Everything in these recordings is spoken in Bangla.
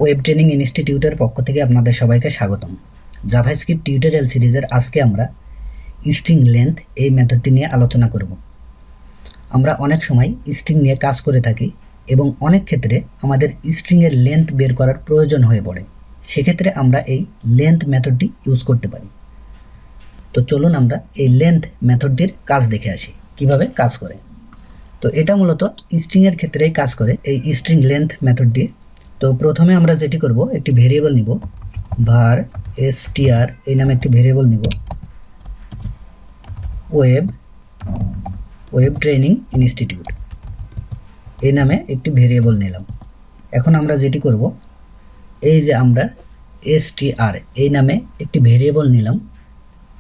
ওয়েব ট্রেনিং ইনস্টিটিউটের পক্ষ থেকে আপনাদের সবাইকে স্বাগতম। জাভাস্ক্রিপ্ট টিউটোরিয়াল সিরিজের আজকে আমরা স্ট্রিং লেন্থ এই মেথডটি নিয়ে আলোচনা করব। আমরা অনেক সময় স্ট্রিং নিয়ে কাজ করে থাকি এবং অনেক ক্ষেত্রে আমাদের স্ট্রিংয়ের লেন্থ বের করার প্রয়োজন হয়ে পড়ে। সেক্ষেত্রে আমরা এই লেন্থ মেথডটি ইউজ করতে পারি। তো চলুন আমরা এই লেন্থ মেথডটির কাজ দেখে আসি কিভাবে কাজ করে। তো এটা মূলত স্ট্রিংয়ের ক্ষেত্রেই কাজ করে এই স্ট্রিং লেন্থ মেথডটি। তো প্রথমে আমরা যেটি করব, একটি ভেরিয়েবল নিব, var str এই নামে একটি ভেরিয়েবল নিব, ওয়েব ট্রেনিং ইনস্টিটিউট এই নামে একটি ভেরিয়েবল নিলাম। এখন আমরা যেটি করব, এই যে আমরা str এই নামে একটি ভেরিয়েবল নিলাম,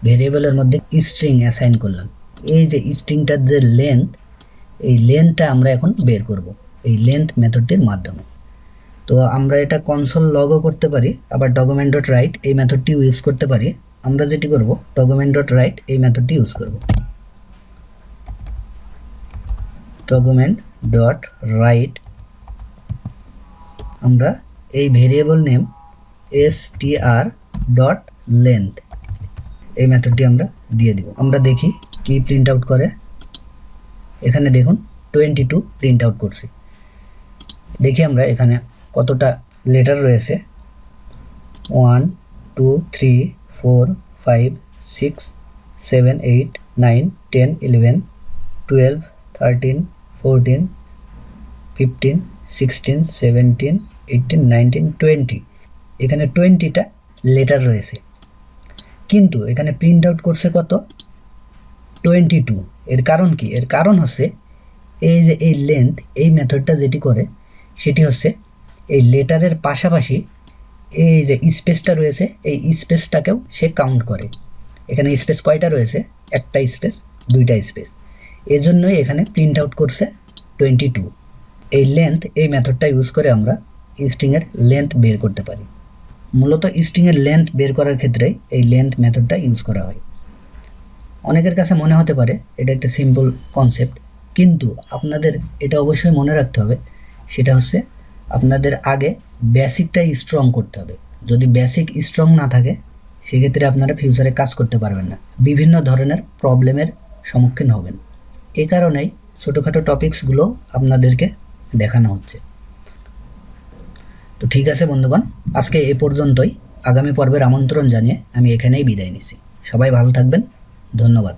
ভেরিয়েবলের মধ্যে স্ট্রিং অ্যাসাইন করলাম। এই যে স্ট্রিংটার যে লেন্থ, এই লেন্থটা আমরা এখন বের করব এই লেন্থ মেথডটির মাধ্যমে। তো আমরা এটা কনসোল লগও করতে পারি, আবার document.write এই মেথডটি ইউজ করতে পারি। আমরা যেটি করব, document.write এই মেথডটি ইউজ করব। document.write আমরা এই ভেরিয়েবল নেম str.length এই মেথডটি আমরা দিয়ে দিব। আমরা দেখি কি প্রিন্ট আউট করে। এখানে দেখুন 22 প্রিন্ট আউট করছি। দেখি আমরা এখানে কতটা লেটার রয়েছে। 1 2 3 4 5 6 7 8 9 10 11 12 13 14 15 16 17 18 19 20 এখানে 20টা লেটার রয়েছে, কিন্তু এখানে প্রিন্ট আউট করছে কত? 22। এর কারণ কি? এর কারণ হচ্ছে এই যে এই লেন্থ এই মেথডটা যেটি করে সেটি হচ্ছে এই লেটারের পাশাপাশি এই যে স্পেসটা রয়েছে এই স্পেসটাকেও সে কাউন্ট করে। এখানে স্পেস কয়টা রয়েছে? একটা স্পেস, দুইটা স্পেস, এজন্যই এখানে প্রিন্ট আউট করছে 22। এই লেন্থ এই মেথডটা ইউজ করে আমরা স্ট্রিংয়ের লেন্থ বের করতে পারি। মূলত স্ট্রিংয়ের লেন্থ বের করার ক্ষেত্রে এই লেন্থ মেথডটা ইউজ করা হয়। অনেকের কাছে মনে হতে পারে এটা একটা সিম্পল কনসেপ্ট, কিন্তু আপনাদের এটা অবশ্যই মনে রাখতে হবে, সেটা হচ্ছে আপনাদের আগে বেসিকটাই স্ট্রং করতে হবে। যদি বেসিক স্ট্রং না থাকে সেক্ষেত্রে আপনারা ফিউচারে কাজ করতে পারবেন না, বিভিন্ন ধরনের প্রবলেমের সম্মুখীন হবেন। এই কারণেই ছোটোখাটো টপিকসগুলো আপনাদেরকে দেখানো হচ্ছে। তো ঠিক আছে বন্ধুগণ, আজকে এ পর্যন্তই। আগামী পর্বের আমন্ত্রণ জানিয়ে আমি এখানেই বিদায় নিচ্ছি। সবাই ভালো থাকবেন, ধন্যবাদ।